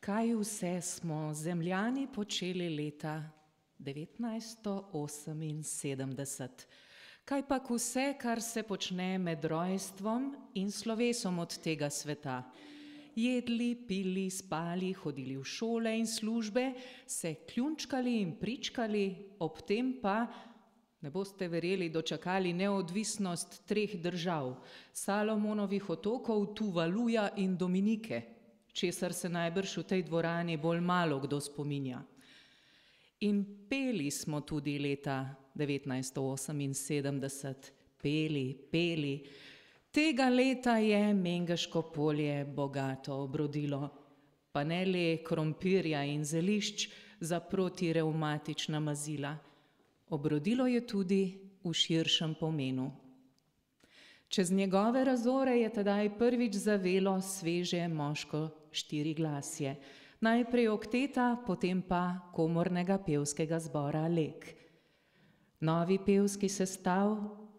Kaj vse smo Zemljani počeli leta 1978? Kaj pa vse, kar se počne med rojstvom in slovesom od tega sveta? Jedli, pili, spali, hodili v šole in službe, se kljunčkali in pričkali, ob tem pa, ne boste verjeli, dočakali neodvisnost 3 držav, Salomonovih otokov, Tuvaluja in Dominike, česar se najbrž v tej dvorani bolj malo kdo spominja. In peli smo tudi leta 1978, peli. Tega leta je Mengeško polje bogato obrodilo, pa ne le krompirja in zelišč za protirevmatična mazila. Obrodilo je tudi v širšem pomenu. Čez njegove razore je tedaj prvič zavelo sveže moško štiriglasje. Najprej okteta, potem pa komornega pevskega zbora Lek. Novi pevski sestav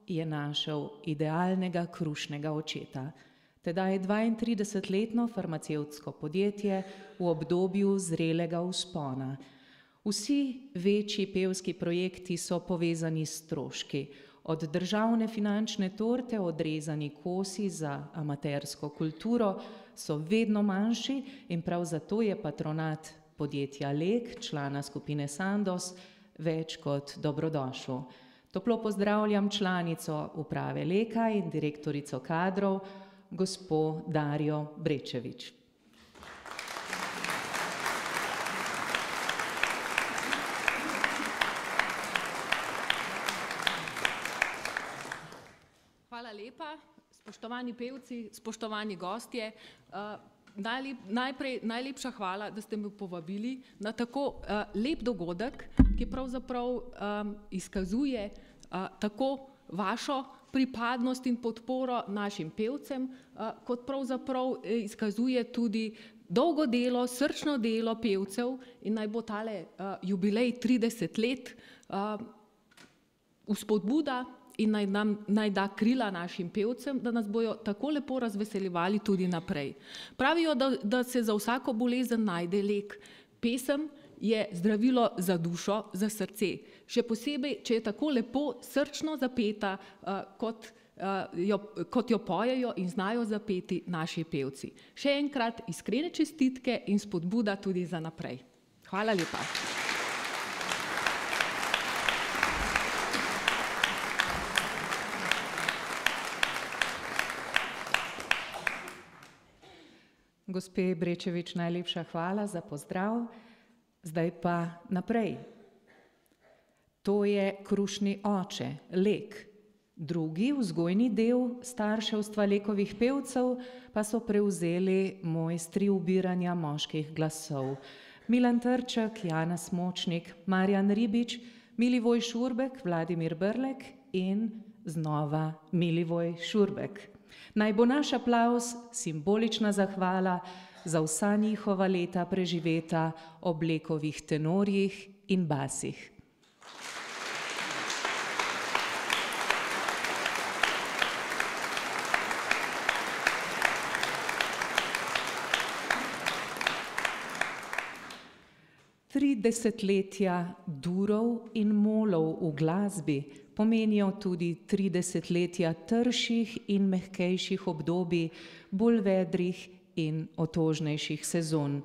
je našel idealnega krušnega očeta. Tedaj 32-letno farmacevtsko podjetje v obdobju zrelega vzpona. Vsi večji pevski projekti so povezani s stroški. Od državne finančne torte odrezani kosi za amatersko kulturo so vedno manjši in prav zato je patronat podjetja Lek, člana skupine Sandoz, več kot dobrodošel. Toplo pozdravljam članico uprave Leka in direktorico kadrov, gospo Darjo Brečevič. Hvala lepa, spoštovani pevci, spoštovani gostje. Najlepša hvala, da ste me povabili na tako lep dogodek, ki pravzaprav izkazuje tako vašo pripadnost in podporo našim pevcem, kot pravzaprav izkazuje tudi dolgo delo, srčno delo pevcev in naj bo tale jubilej 30 let vzpodbuda in naj da krila našim pevcem, da nas bojo tako lepo razveseljevali tudi naprej. Pravijo, da se za vsako bolezen najde lek. Pesem je zdravilo za dušo, za srce. Še posebej, če je tako lepo srčno zapeta, kot jo pojejo in znajo zapeti naši pevci. Še enkrat iskrene čestitke in spodbuda tudi za naprej. Hvala lepa. Gospe Brečevič, najlepša hvala za pozdrav. Zdaj pa naprej. To je Krušni oče, Lek. Drugi vzgojni del starševstva Lekovih pevcev pa so prevzeli mojstri ubiranja moških glasov. Milan Trček, Jana Smočnik, Marjan Ribič, Milivoj Šurbek, Vladimir Brlek in znova Milivoj Šurbek. Naj bo naš aplavz simbolična zahvala za vsa njihova leta preživeta ob Lekovih tenorjih in basih. Tri desetletja durov in molov v glasbi pomenijo tudi 3 desetletja trših in mehkejših obdobij, bolj vedrih in otožnejših sezon.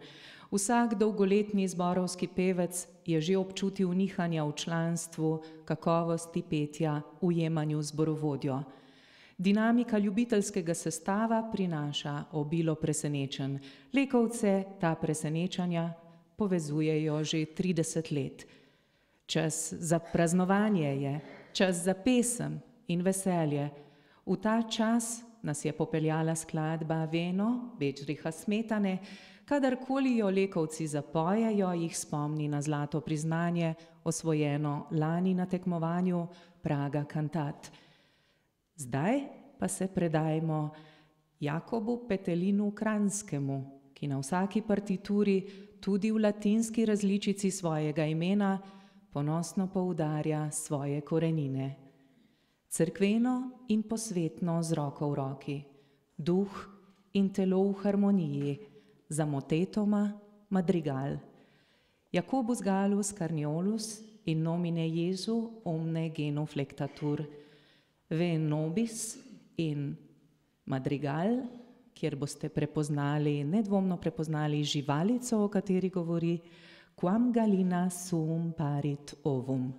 Vsak dolgoletni zborovski pevec je že občutil nihanja v članstvu, kakovosti petja, ujemanju zborovodjo. Dinamika ljubiteljskega sestava prinaša obilo presenečenj. Lekovce ta presenečanja povezujejo že 30 let. Čas za praznovanje je, čas za pesem in veselje. V ta čas nas je popeljala skladba Veno Bedřicha Smetane. Kadarkoli jo Lekovci zapojejo, jih spomni na zlato priznanje, osvojeno lani na tekmovanju Praga Cantat. Zdaj pa se predajmo Jakobu Petelinu Kranjskemu, ki na vsaki partituri, tudi v latinski različici svojega imena, ponosno poudarja svoje korenine. Cerkveno in posvetno z roko v roki, duh in telo v harmoniji, za motetoma madrigal. Jacobus Gallus Carniolus in nomine Jesu omne genuflectatur. Ve nobis in madrigal, kjer boste prepoznali, nedvomno prepoznali živalico, o kateri govori Quam gallina suum parit ovum.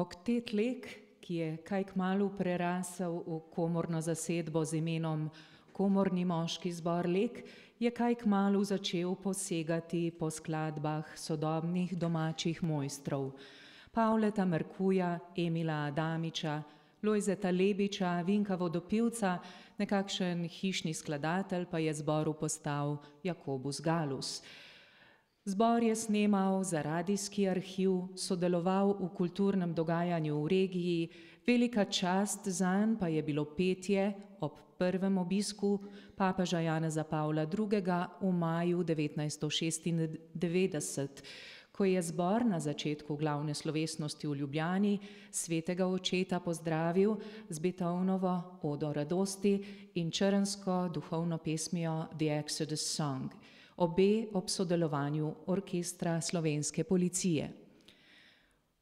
Oktet Lek, ki je kaj kmalu prerasel v komorno zasedbo z imenom Komorni moški zbor Lek, je kaj kmalu začel posegati po skladbah sodobnih domačih mojstrov. Pavleta Merkuja, Emila Adamiča, Lojzeta Lebiča, Vinka Vodopivca, nekakšen hišni skladatelj pa je zboru postal Jakobus Galus. Zbor je snemal za radijski arhiv, sodeloval v kulturnem dogajanju v regiji, velika čast zanj pa je bilo petje ob prvem obisku papeža Janeza Pavla II. V maju 1996, ko je zbor na začetku glavne slovesnosti v Ljubljani svetega očeta pozdravil z Beethovnovo Odo radosti in črnsko duhovno pesmijo The Exodus Song, obe ob sodelovanju orkestra Slovenske policije.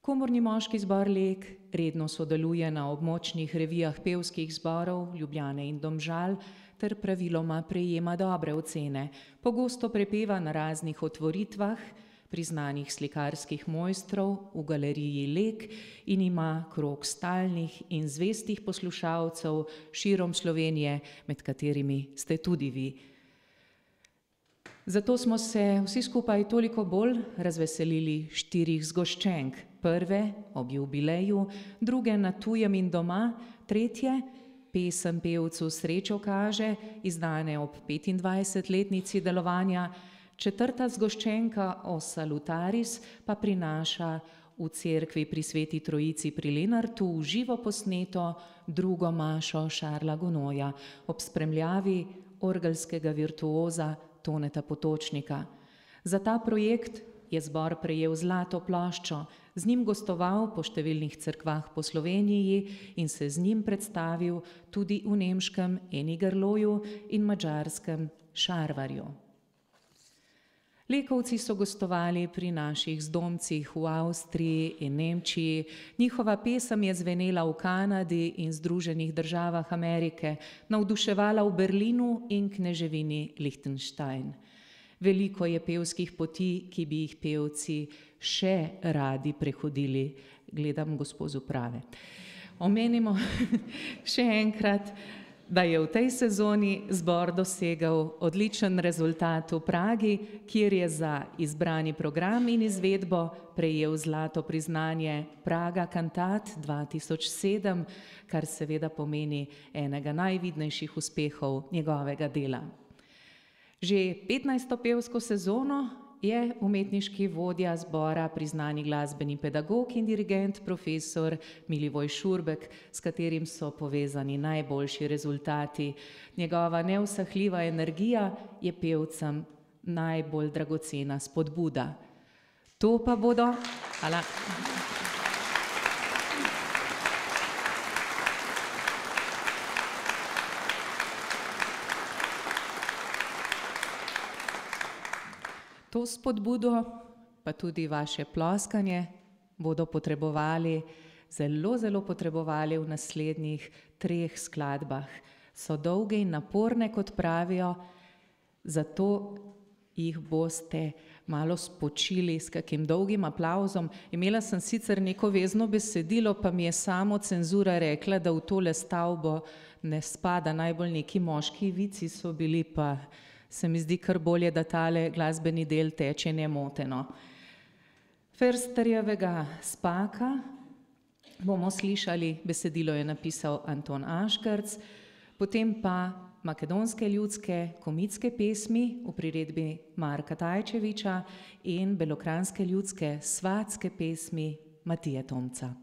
Komorni moški zbor Lek redno sodeluje na območnih revijah pevskih zborov Ljubljane in Domžal ter praviloma prejema dobre ocene. Pogosto prepeva na raznih otvoritvah priznanih slikarskih mojstrov v galeriji Lek in ima krog stalnih in zvestih poslušalcev širom Slovenije, med katerimi ste tudi vi. Zato smo se vsi skupaj toliko bolj razveselili 4 zgoščenk. Prve ob jubileju, druge na tujem in doma, tretje pesem pevcu Srečo kaže, izdane ob 25-letnici delovanja, četrta zgoščenka o Salutaris pa prinaša v cerkvi pri Sveti Trojici pri Lenartu v živo posneto drugo mašo Šarla Gonoja ob spremljavi orgelskega virtuoza Toneta Potočnika. Za ta projekt je zbor prejel zlato ploščo, z njim gostoval po številnih cerkvah po Sloveniji in se z njim predstavil tudi v nemškem Enigerloju in madžarskem Šarvarju. Lekovci so gostovali pri naših zdomcih v Avstriji in Nemčiji, njihova pesem je zvenela v Kanadi in Združenih državah Amerike, navduševala v Berlinu in kneževini Liechtenstein. Veliko je pevskih poti, ki bi jih pevci še radi prehodili. Gledam gospo z uprave. Omenimo še enkrat, da je v tej sezoni zbor dosegel odličen rezultat v Pragi, kjer je za izbrani program in izvedbo prejel zlato priznanje Praga Cantat 2007, kar seveda pomeni enega najvidnejših uspehov njegovega dela. Že 15. pevsko sezono je umetniški vodja zbora, priznani glasbeni pedagog in dirigent profesor Milivoj Šurbek, s katerim so povezani najboljši rezultati. Njegova neusahljiva energija je pevcem najbolj dragocena spodbuda. To pa bodo... Hvala. To spodbudo, pa tudi vaše ploskanje, bodo potrebovali, zelo potrebovali v naslednjih 3 skladbah. So dolge in naporne, kot pravijo, zato jih boste malo spočili s kakim dolgim aplavzom. Imela sem sicer neko vezno besedilo, pa mi je samo cenzura rekla, da v tole stavbo ne spada, najbolj neki moški vici so bili, pa se mi zdi kar bolje, da tale glasbeni del teče nemoteno. Försterjevega Spaka bomo slišali, besedilo je napisal Anton Aškerc, potem pa makedonske ljudske komitske pesmi v priredbi Marka Tajčeviča in belokranjske ljudske svatske pesmi Matije Tomca.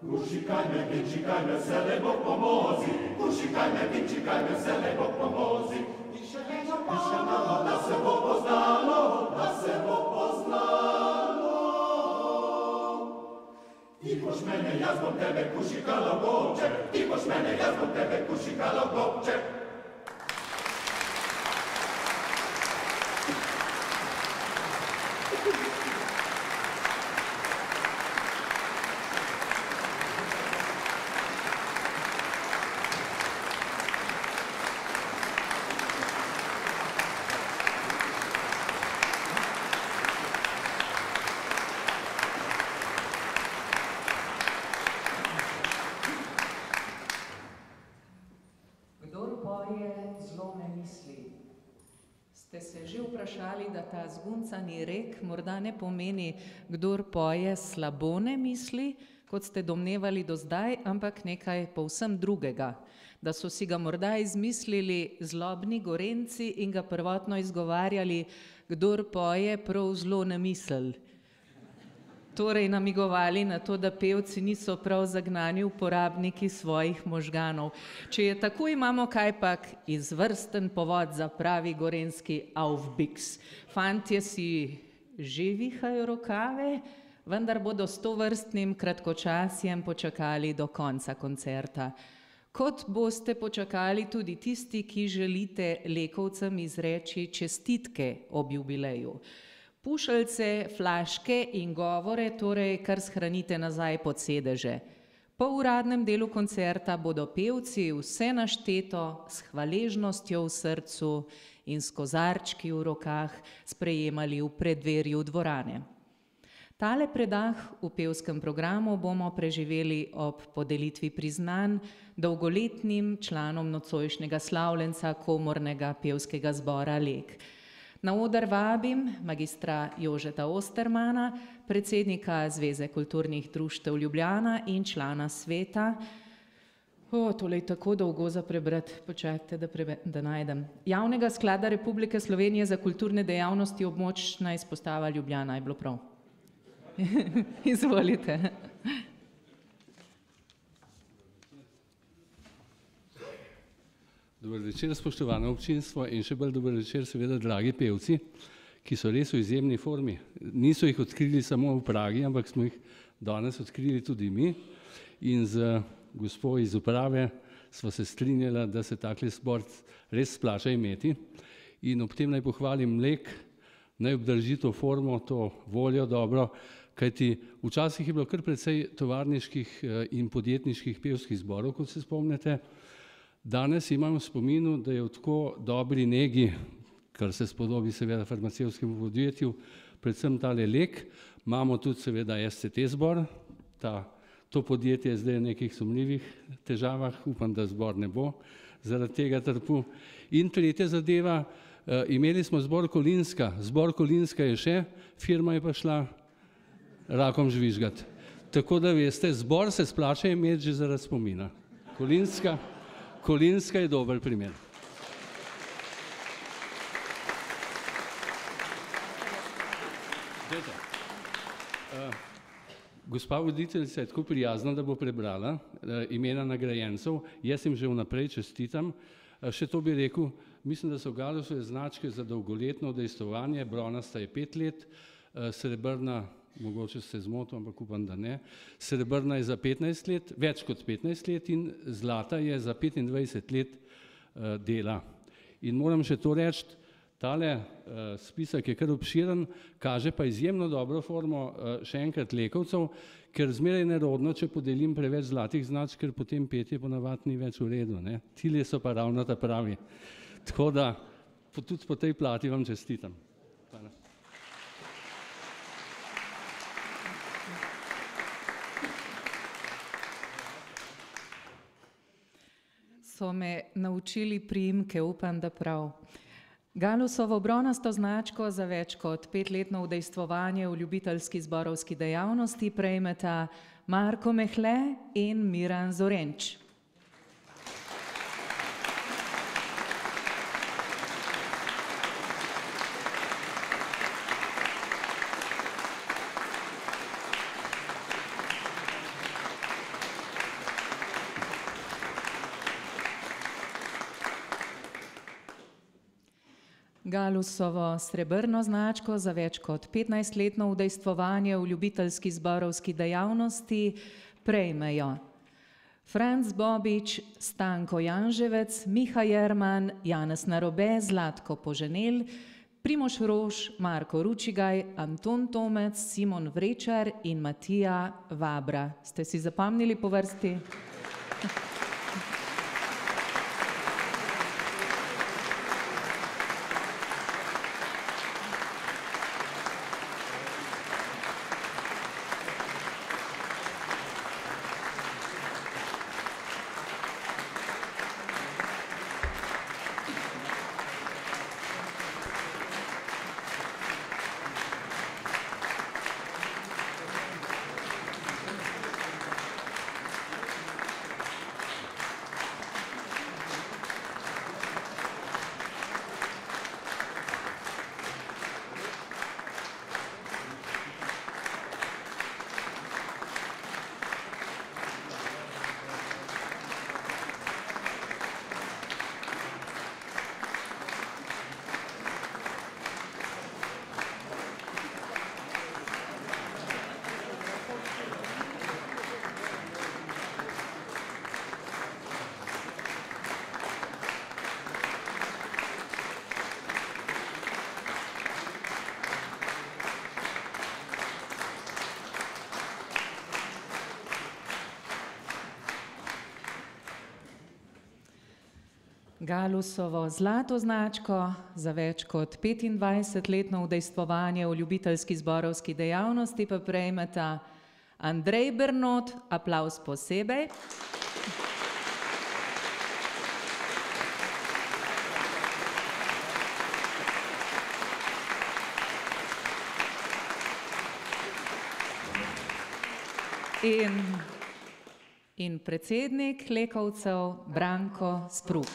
Ušikajme, vinčikajme, vsele Bog pomozi. Ušikajme, vinčikajme, vsele Bog pomozi. I še malo, da se bo poznalo, da se bo poznalo. Ti boš mene, jaz bom tebe, kušikalo gobče. Ti boš mene, jaz bom tebe, kušikalo gobče. Ste se že vprašali, da ta zguncani rek morda ne pomeni, kdor poje slabo ne misli, kot ste domnevali do zdaj, ampak nekaj povsem drugega, da so si ga morda izmislili zlobni Gorenjci in ga prvotno izgovarjali, kdor poje prav zlo ne misli. Torej namigovali na to, da pevci niso prav zagnani uporabniki svojih možganov. Če je tako, imamo kajpak izvrsten povod za pravi gorenjski aufbiks. Fantje si že vihajo rokave, vendar bodo s tovrstnim kratkočasjem počakali do konca koncerta. Kot boste počakali tudi tisti, ki želite Lekovcem izreči čestitke ob jubileju. Pušeljce, flaške in govore torej kar shranite nazaj pod sedeže. Po uradnem delu koncerta bodo pevci vse našteto s hvaležnostjo v srcu in s kozarčki v rokah sprejemali v preddverju dvorane. Tale predah v pevskem programu bomo preživeli ob podelitvi priznanj dolgoletnim članom nocojšnjega slavljenca komornega pevskega zbora Lek. Na oder vabim magistra Jožeta Ostermana, predsednika Zveze kulturnih društev Ljubljana in člana sveta. Tole je tako dolgo za prebrati, počakajte, da najdem. Javnega sklada Republike Slovenije za kulturne dejavnosti območna izpostava Ljubljana, je bilo prav? Izvolite. Dober večer, spoštovano občinstvo, in še bolj dober večer, seveda, dragi pevci, ki so res v izjemni formi. Niso jih odkrili samo v Pragi, ampak smo jih danes odkrili tudi mi. In z gospo iz uprave sva se strinjala, da se takle zbor res splača imeti. In ob tem naj pohvalim Lek, naj obdrži to formo, to voljo dobro, kajti včasih je bilo kar precej tovarniških in podjetniških pevskih zborov, kot se spomnite. Danes imam v spominu, da je v tako dobri negi, kar se spodobi seveda farmacevtskemu podjetju, predvsem tale lek, imamo tudi seveda SCT zbor, to podjetje je zdaj v nekih sumljivih težavah, upam, da zbor ne bo zaradi tega trpel. In tretja zadeva, imeli smo zbor Kolinska je še, firma je pa šla rakom žvižgat. Tako da veste, zbor se splača imeti že zaradi spomina. Kolinska je dober primer. Gospa voditeljica je tako prijazna, da bo prebrala imena nagrajencev. Jaz jim že vnaprej čestitam. Še to bi rekel, mislim, da so Galusove značke za dolgoletno udejstvovanje, bronasta je 5 let, srebrna, mogoče se zmotil, ampak upam, da ne, srebrna je za 15 let, več kot 15 let in zlata je za 25 let dela. In moram še to reči, tale spisek je kar obširen, kaže pa izjemno dobro formo še enkrat lekovcev, ker zmeraj nerodno, če podelim preveč zlatih značk, ker potem petje ponavadi ni več v redu. Tile so pa ravno ta pravi. Tako da tudi po tej plati vam čestitam. Hvala. So me naučili priimke, upam, da prav. Galusovo bronasto značko za več kot 5-letno udejstvovanje v ljubiteljski zborovski dejavnosti prejmeta Marko Mehle in Miran Zorenč. Galusovo srebrno značko za več kot 15-letno udejstvovanje v ljubiteljski zborovski dejavnosti prejmejo Franc Bobič, Stanko Janževec, Miha Jerman, Janez Narobe, Zlatko Poženel, Primož Rož, Marko Ručigaj, Anton Tomec, Simon Vrečar in Matija Vabra. Ste si zapomnili po vrsti? Galusovo zlato značko za več kot 25-letno udejstvovanje v ljubiteljski zborovski dejavnosti pa prejmeta Andrej Bernot, aplavz posebej. In predsednik lekovcev Branko Spruk.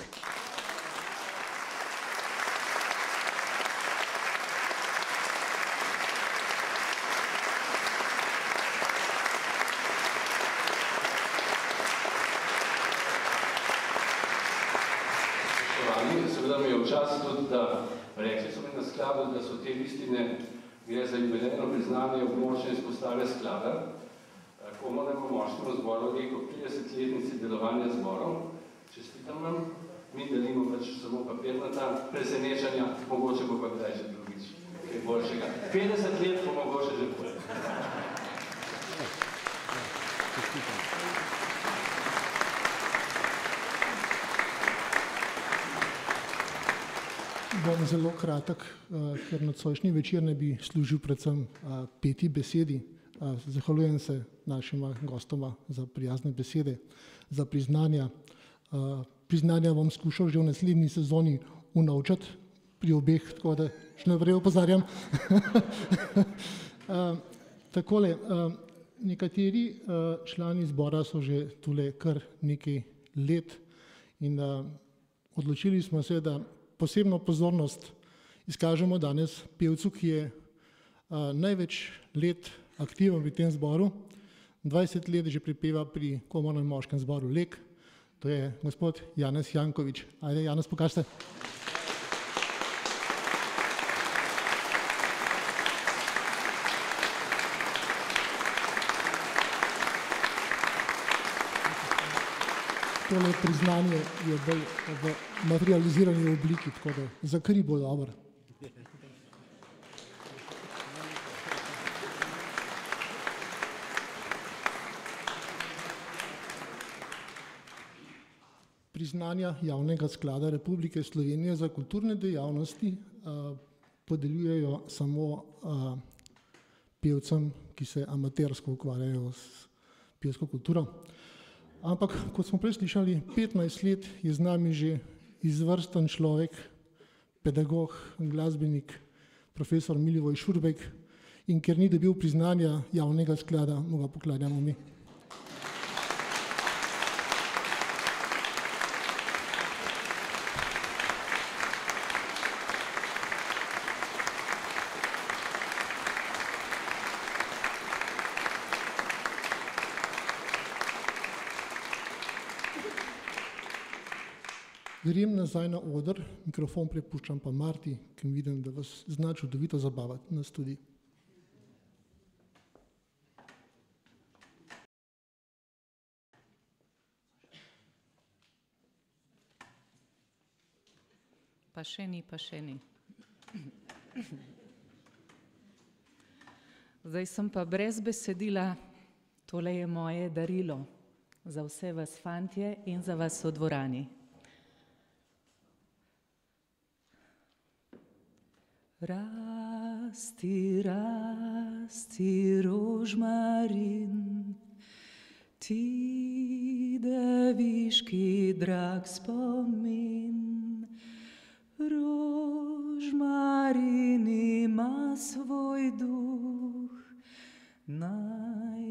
Seveda mi je včasih tudi, da rekli so mi na skladu, da so te listine, gre za jubilejno priznanje območja izpostave sklada, komornemu moštvu zboru rekel 30-letnici delovanja zborov. Čestitam vam, mi delimo pač samo papirnata presenečanja, mogoče bo pa kdaj že drugič, kaj boljšega. 50 let bo mogoče že bolj. Bom zelo kratek, ker nocojšnji večer ne bi služil predvsem peti besedi. Zahvaljujem se našima gostoma za prijazne besede, za priznanja. Priznanja bom skušal že v naslednji sezoni unovčati pri obeh, tako da še naprej opozarjam. Takole, nekateri člani zbora so že tule kar nekaj let in odločili smo se, da posebno pozornost izkažemo danes pevcu, ki je največ let aktiven v tem zboru. 20 let že pripeva pri komornem moškem zboru Lek. To je gospod Janez Janković. Ajde, Janez, pokažite. Tole priznanje je bolj v materializirani obliki, tako da za kri bo dobro. Priznanja Javnega sklada Republike Slovenije za kulturne dejavnosti podeljujejo samo pevcem, ki se amatersko ukvarjajo s pevsko kulturo. Ampak, kot smo prej slišali, 15 let je z nami že izvrsten človek, pedagog, glasbenik, profesor Milivoj Šurbek, in ker ni dobil priznanja Javnega sklada, mu ga poklanjamo mi. Grem nazaj na oder, mikrofon prepuščam pa Marti, ki vidim, da vas zna čudovito zabavati, nas tudi. Pa še ni, pa še ni. Zdaj sem pa brez besedila, tole je moje darilo za vse vas fantje in za vas v dvorani. Rasti, rasti, rožmarin, ti deviški drag spomin. Rožmarin ima svoj duh, naj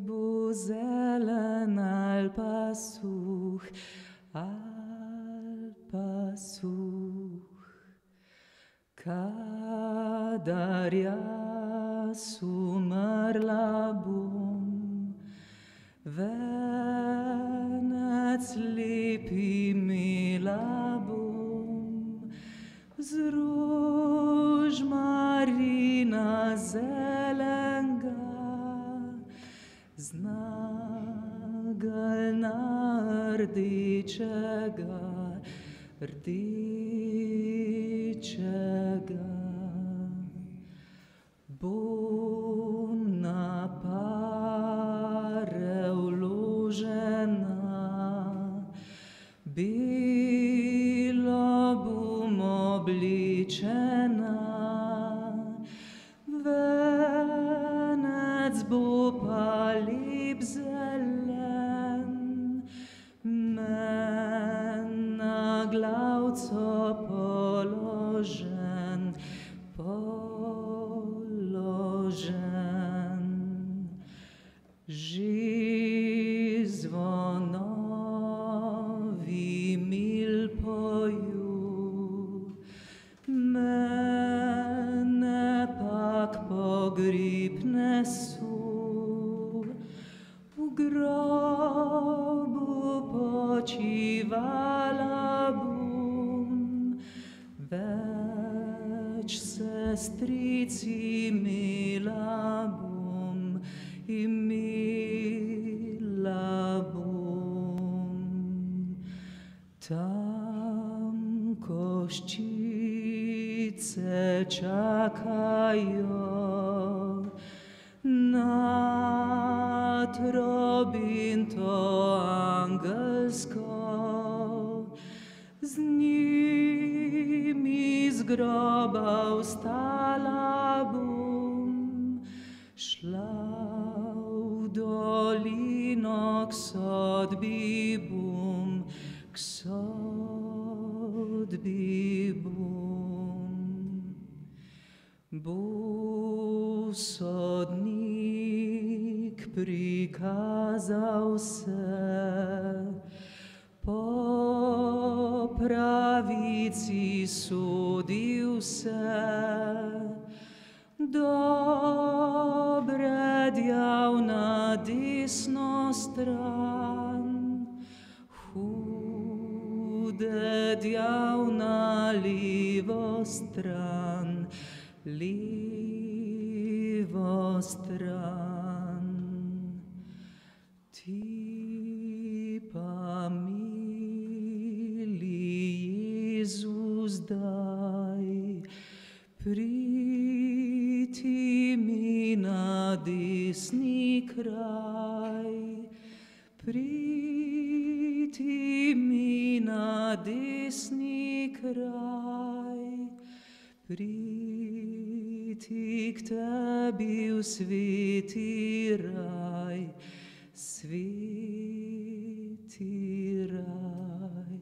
bo zelen ali pa suh, ali pa suh. Kadar jaz umrla bom, venec lep imela bom, z rožmarina zelenega, z nageljna rdečega, rdečega. Bom na pare vložena, belo bom obličena, venec bo pa lep zelen, men na glavco položen, že zvonovi mil poju, mene pak pogrib nesu, v grobu počivala bom, več sestric imela bom, imela bom. Tam koščice čakajo, na trobinto angelsko, z njimi iz groba vstala bom, šla v dolino k sodbi bom, k sodbi bom. Bo sodnik prikazal se, po pravici sodil se, dobre djav na desno stran, hude djav na levo stran, levo stran. Ti pa, mili Jezus, daj, priti mi na desni kraj, priti mi na desni kraj, priti k tebi v sveti raj, sveti raj.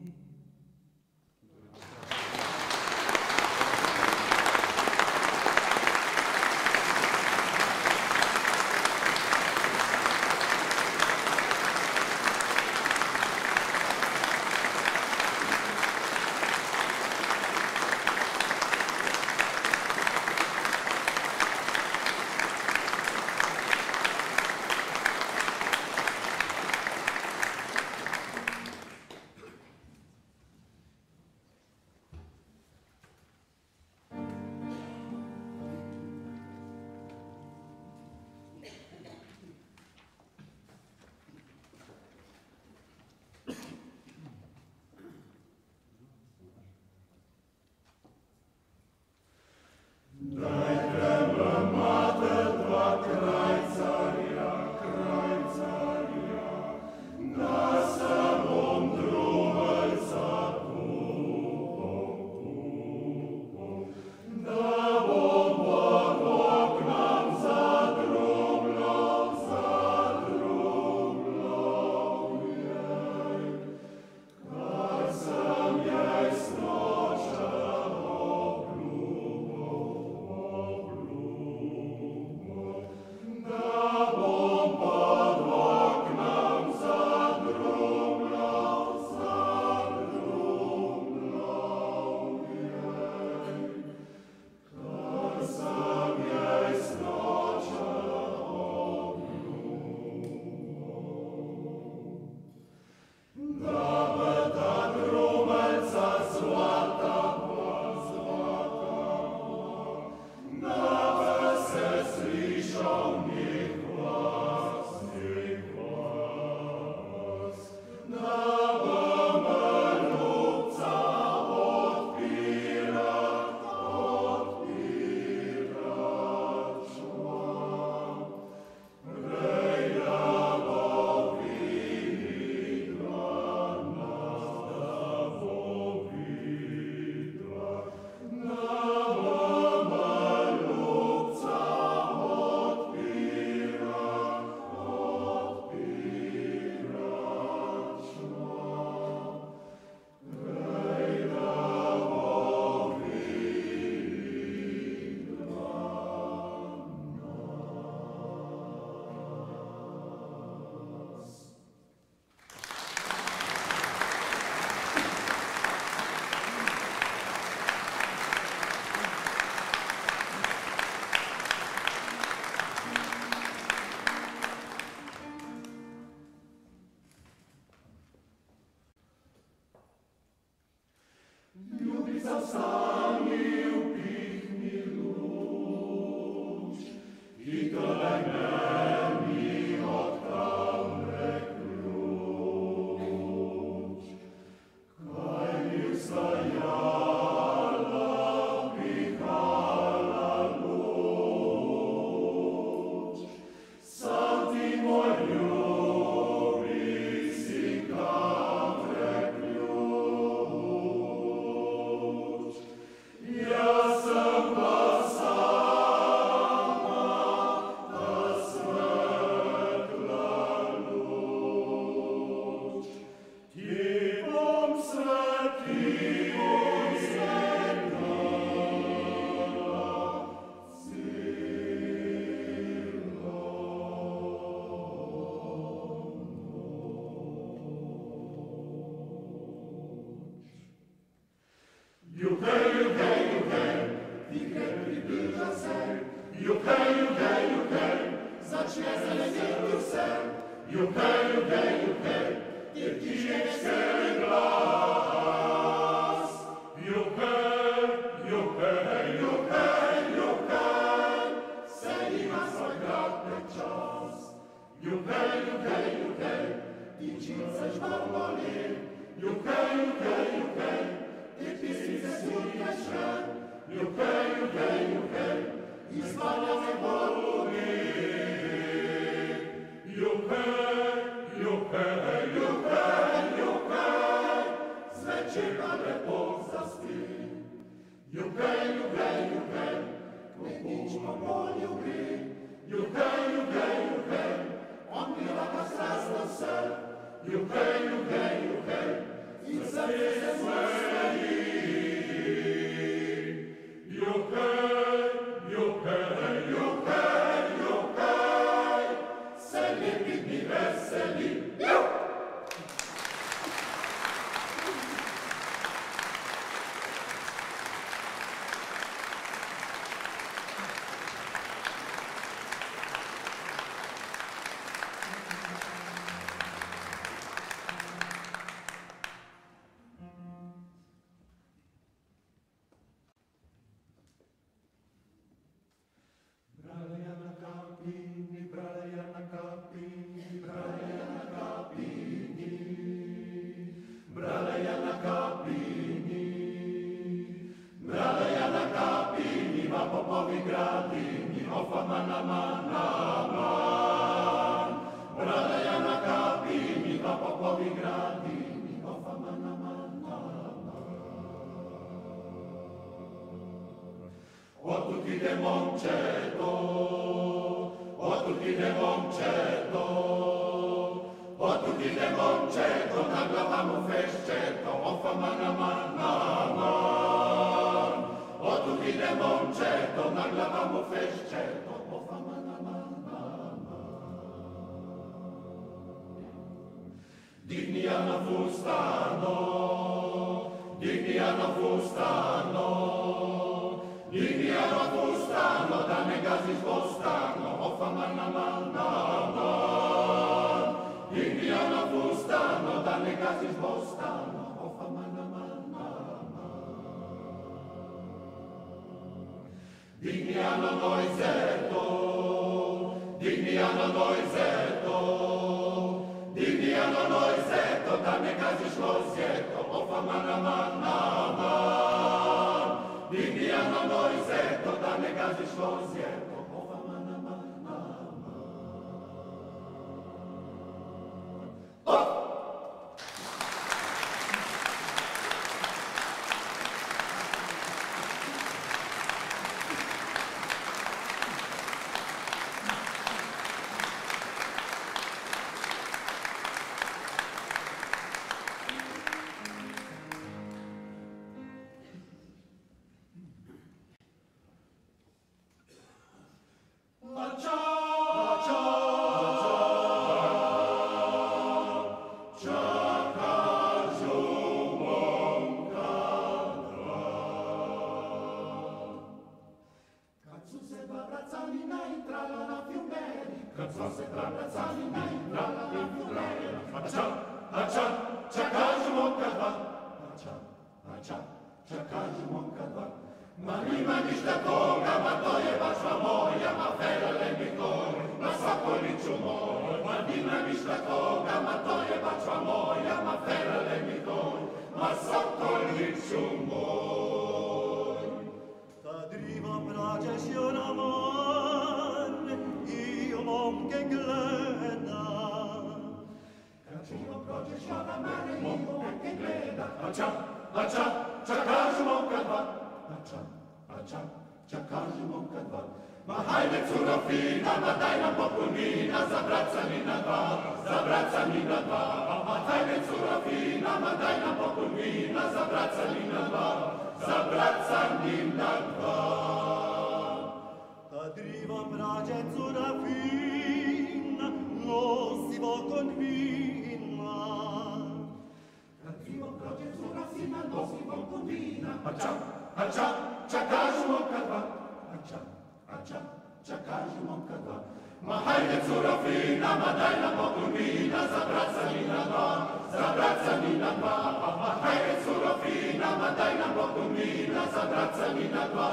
Ma hajde cura fina, ma daj nam pokon vina, za bratca Nina dva, za bratca Nina dva. Ma hajde cura fina, ma daj nam pokon vina, za bratca Nina dva,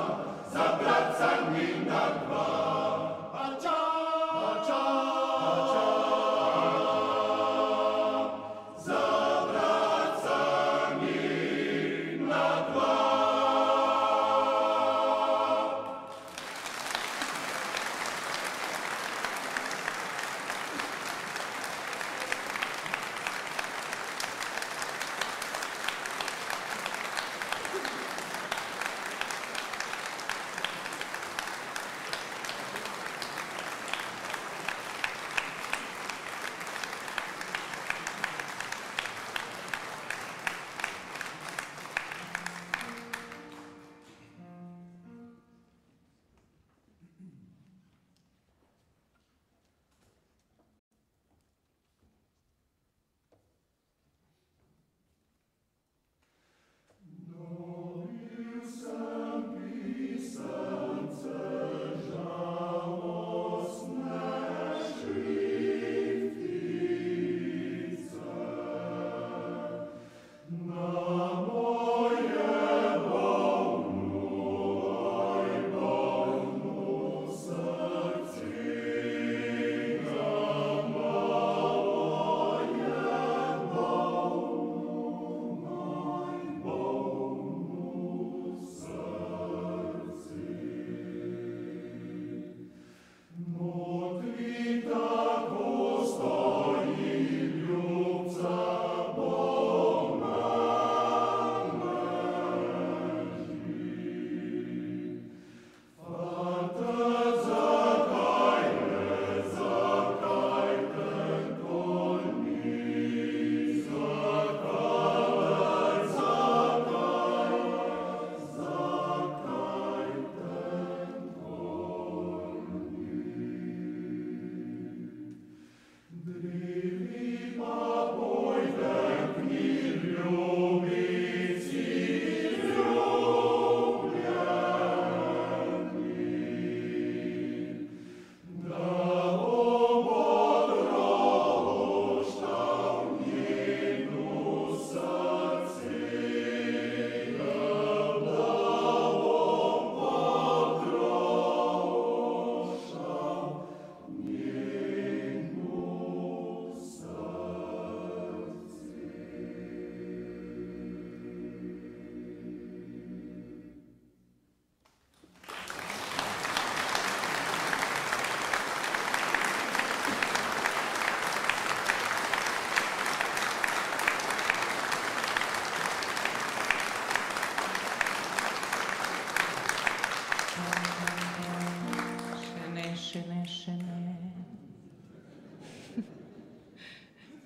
za bratca Nina dva. Ača, ača, ača.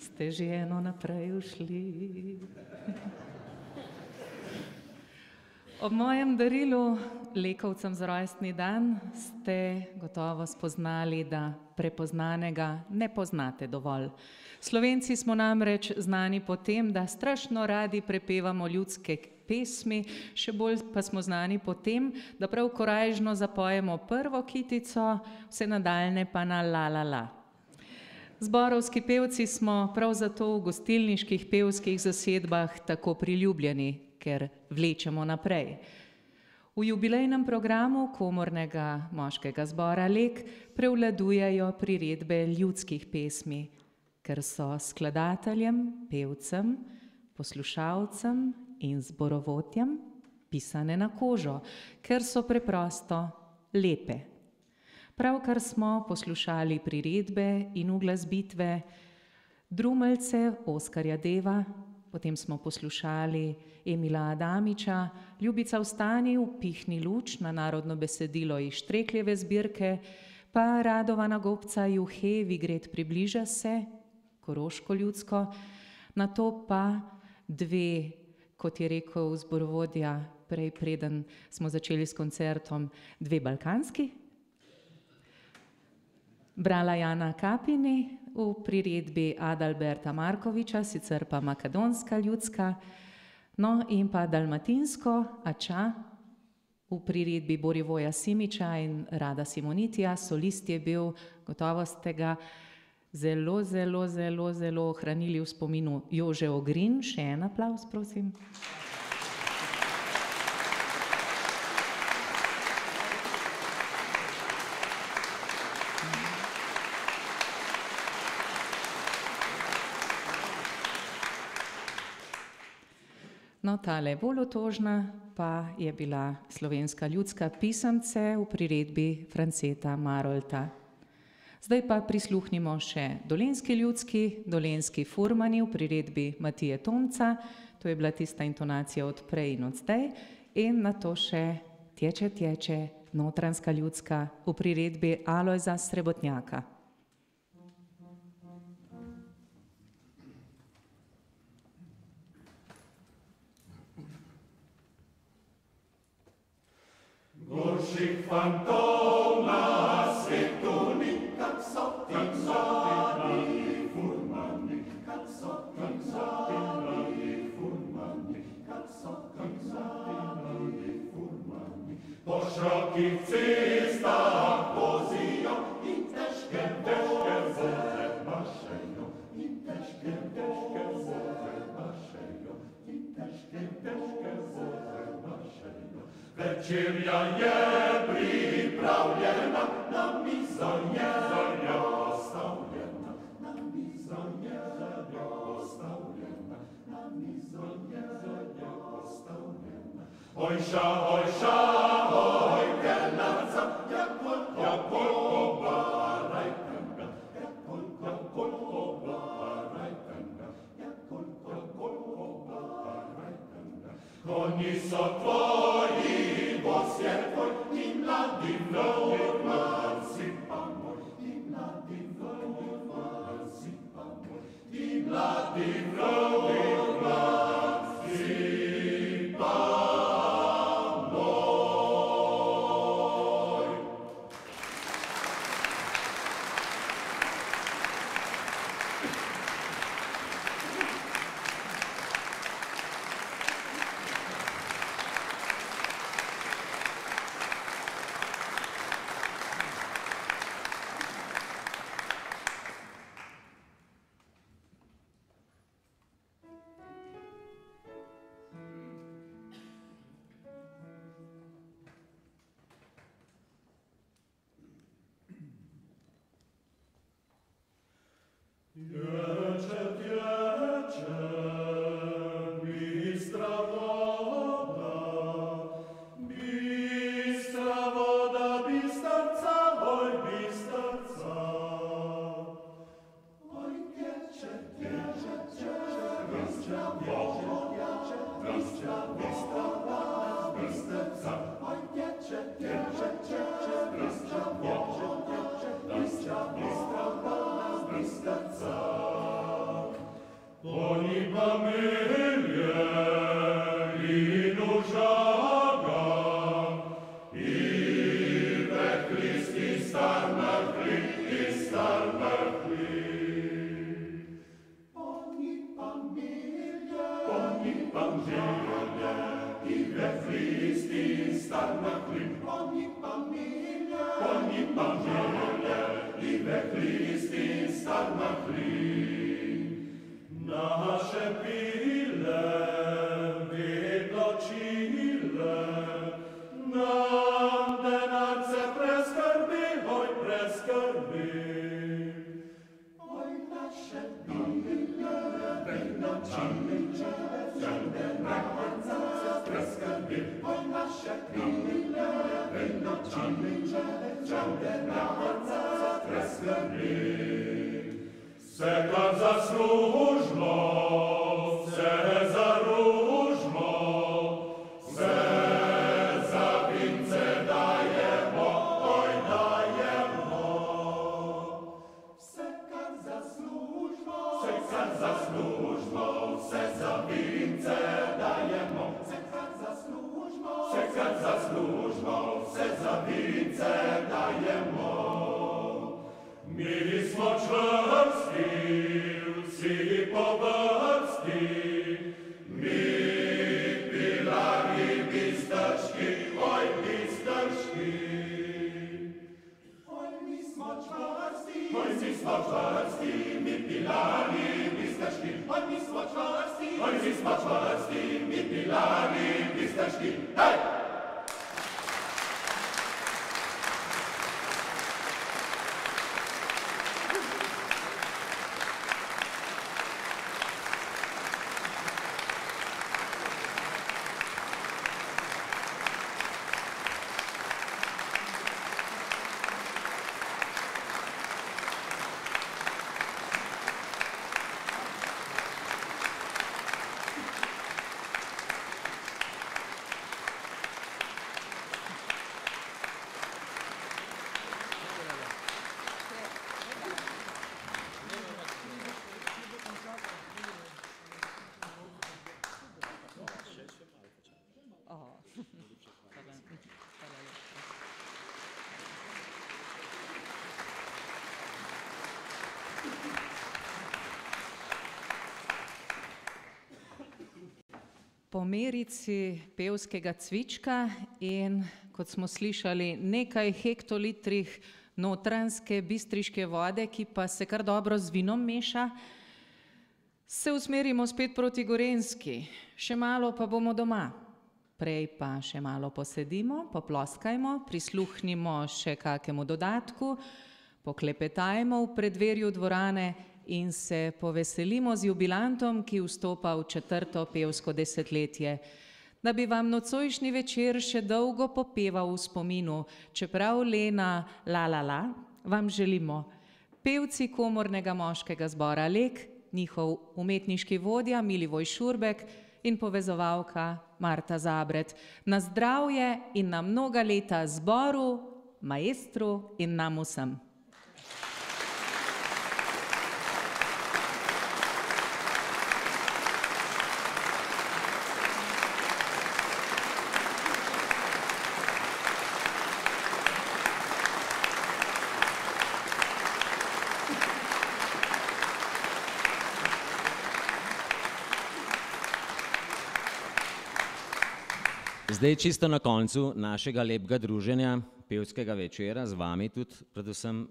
Ste že eno naprej ušli. Ob mojem darilu Lekovcem za rojstni dan ste gotovo spoznali, da prepoznanega ne poznate dovolj. Slovenci smo namreč znani po tem, da strašno radi prepevamo ljudske pesmi, še bolj pa smo znani po tem, da prav korajžno zapojemo prvo kitico, vse nadaljne pa na la la la. Zborovski pevci smo prav zato v gostilniških pevskih zasedbah tako priljubljeni, ker vlečemo naprej. V jubilejnem programu komornega moškega zbora Lek prevladujejo priredbe ljudskih pesmi, ker so skladateljem, pevcem, poslušalcem in zborovodjem pisane na kožo, ker so preprosto lepe. Pravkar smo poslušali priredbe in uglasbitve Drumeljce Oskarja Deva, potem smo poslušali Emila Adamiča, Ljubica vstani, upihni luč na narodno besedilo iz Štrekljeve zbirke, pa Radovana Gobca Juhe, Vigret približa se, koroško ljudsko, nato pa dve, kot je rekel zborovodja prej, preden smo začeli s koncertom, dve balkanski. Brala Jana Kapini v priredbi Adalberta Markoviča, sicer pa makedonska ljudska, no in pa dalmatinsko, Ača v priredbi Borivoja Simiča in Rada Simonitija. Solist je bil, gotovo ste ga zelo ohranili v spominu, Jože Ogrin. Še en aplavz, prosim. No, tale bolj otožna pa je bila slovenska ljudska pisemce v priredbi Franceta Marolta. Zdaj pa prisluhnimo še dolenjski ljudski, dolenjski furmani v priredbi Matije Tomca, to je bila tista intonacija od prej in od zdaj, in nato še Teče, notranjska ljudska v priredbi Alojza Srebotnjaka. Gorših fantov na svetu ni, kak so ti mladi furmani, kak so ti mladi furmani, kak so ti mladi furmani. Po širokih cestah vozijo in težke voze mašejo, in težke voze mašejo, in težke voze mašejo. Večerja je pripravljena, na mizo je postavljena, na mizo je postavljena, na mizo je postavljena. Ojša, oj, kelnarca, jakolko barajtenga, jakolko barajtenga, jakolko barajtenga. Konji so tvoji, voz je tvoj, i mladi furman si pa moj, i mladi furman si pa moj, i mladi furman si pa moj. Oj, Spačvarski, mi pilani, bistaški, hej! Po merici pevskega cvička in, kot smo slišali, nekaj hektolitrih notranjske bistriške vode, ki pa se kar dobro z vinom meša, se usmerimo spet proti Gorenjski. Še malo pa bomo doma. Prej pa še malo posedimo, poploskajmo, prisluhnimo še kakemu dodatku, poklepetajmo v predverju dvorane in se poveselimo z jubilantom, ki vstopa v 4. pevsko desetletje. Da bi vam nocojšnji večer še dolgo popeval v spominu, čeprav Lena la la la, vam želimo pevci komornega moškega zbora Lek, njihov umetniški vodja Milivoj Šurbek in povezovalka Marta Zabret. Na zdravje in na mnoga leta zboru, maestru in nam vsem. Zdaj čisto na koncu našega lepega druženja, pevskega večera, z vami tudi, predvsem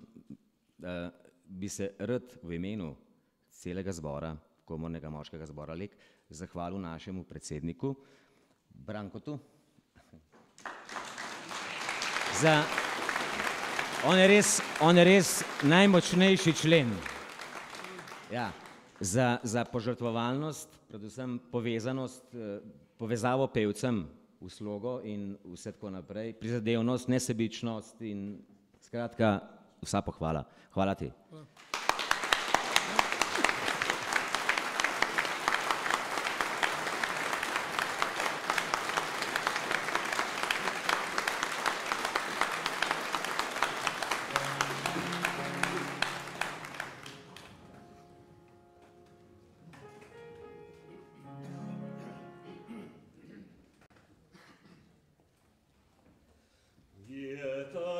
bi se rad v imenu celega zbora, komornega moškega zbora Lek, zahvalil našemu predsedniku Brankotu. On je res najmočnejši člen. Ja, za požrtvovalnost, predvsem povezanost, povezavo pevcem v slogo in vse tako naprej, prizadevnost, nesebičnost in skratka vsa pohvala. Hvala ti.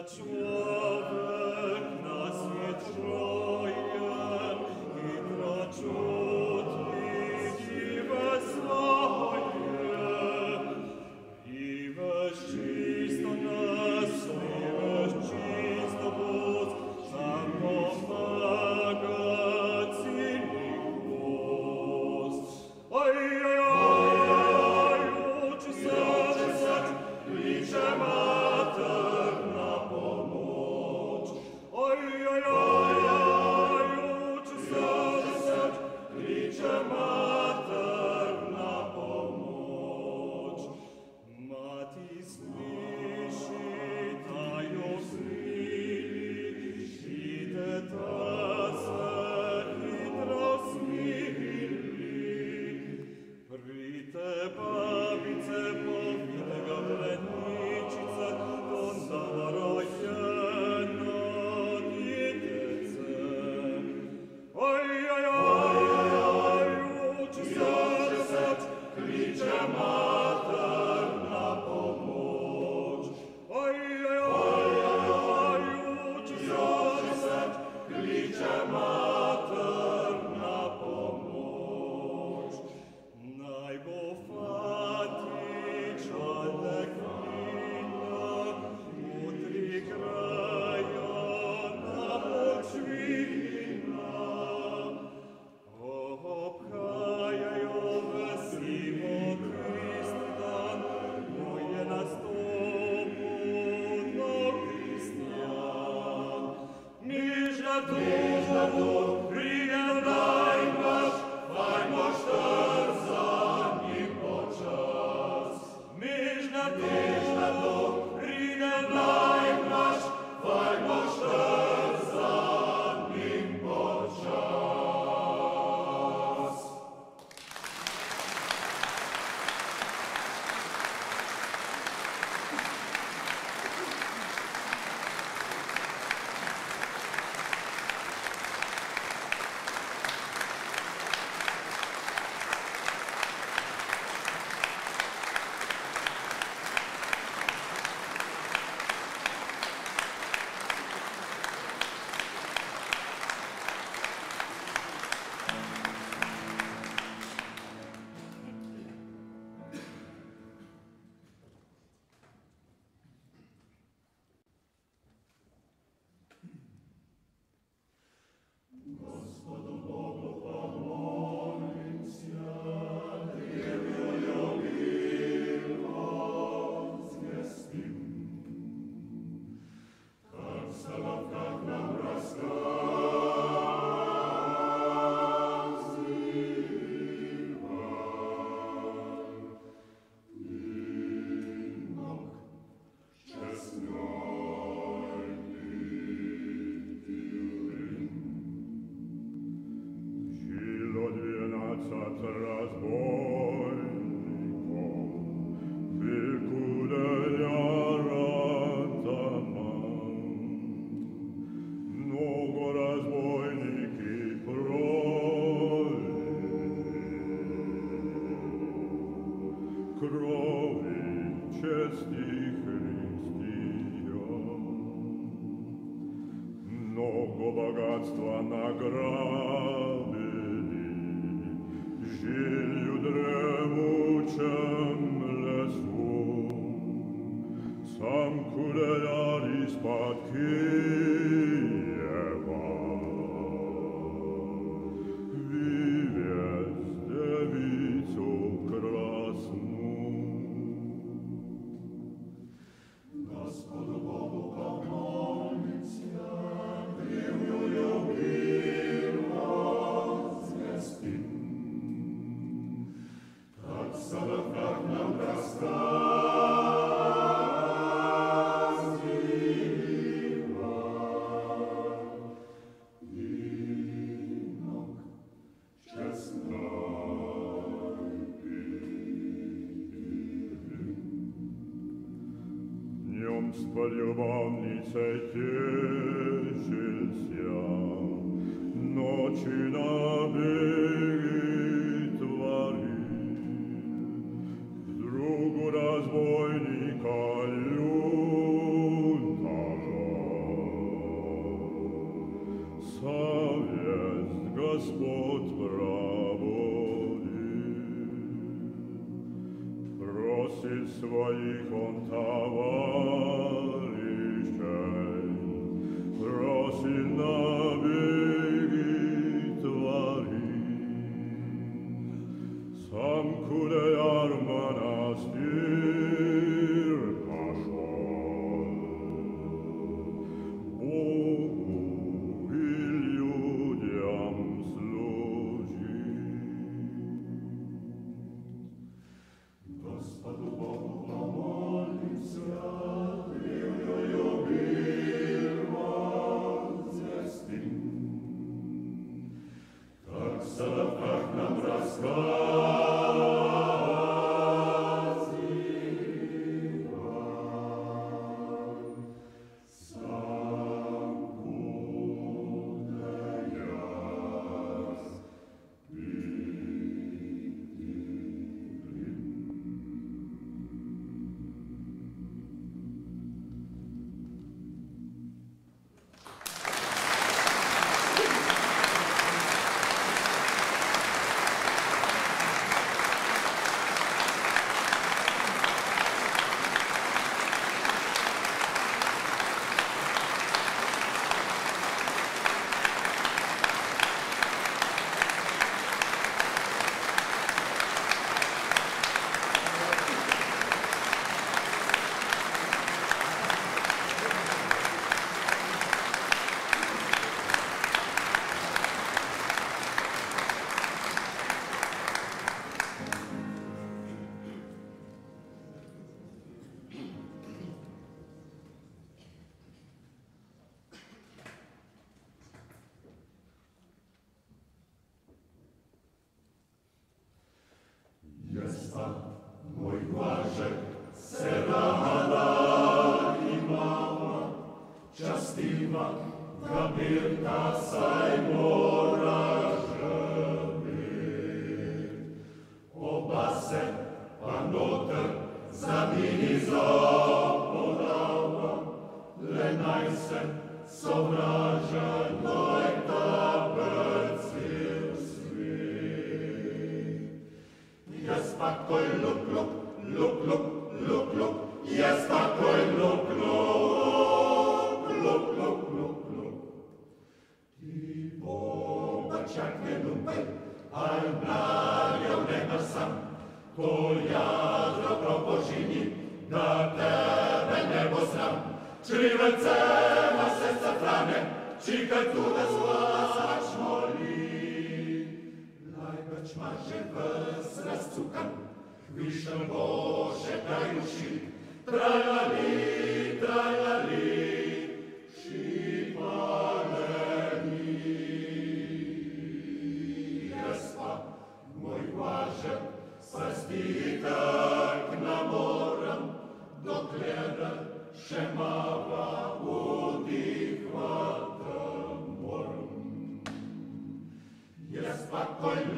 Człowiek na świat Богатства награбили, жилью дремучем лесу. Сам куляр из-под Киева вивез девицу красную. Господу Богу помолимся, с полюбовницей тешился, ночи на берег творил, другу разбойника лютого. Совесть Господь проводил, просит своих он товарищей, просит на берег творить. Сам куляр монастырь пошел, Богу и людям служить. Господу Богу помолимся, любим возвестим. Так в Соловках нам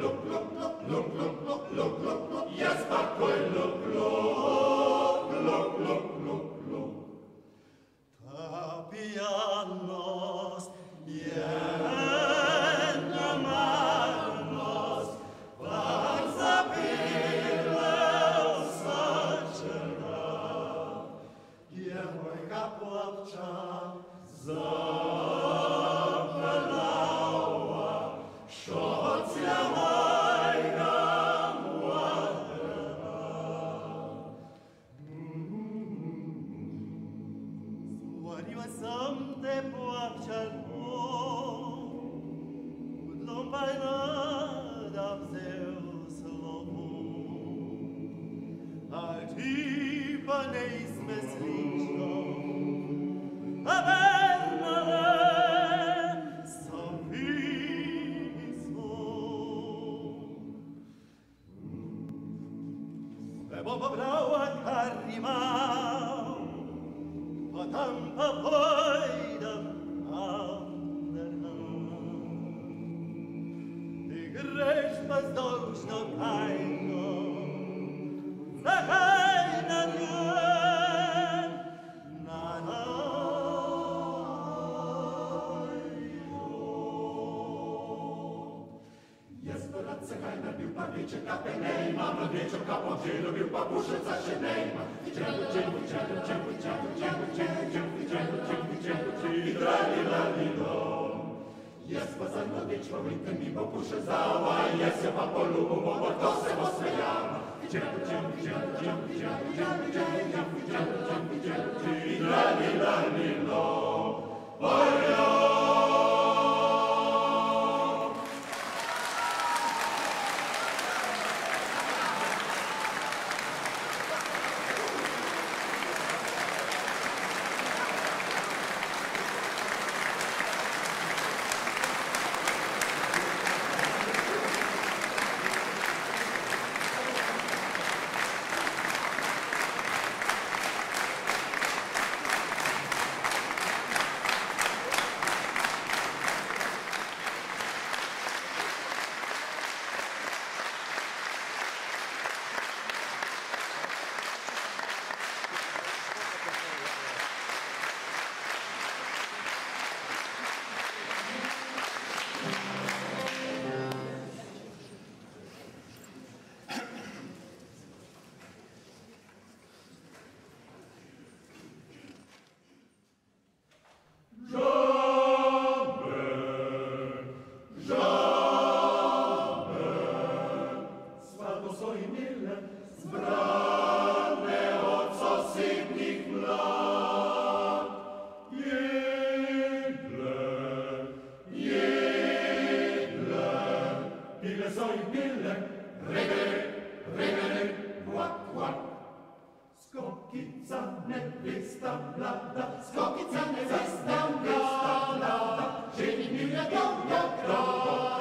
Tapianos, Skokicane wista blada, ziemi miłe białka krąg.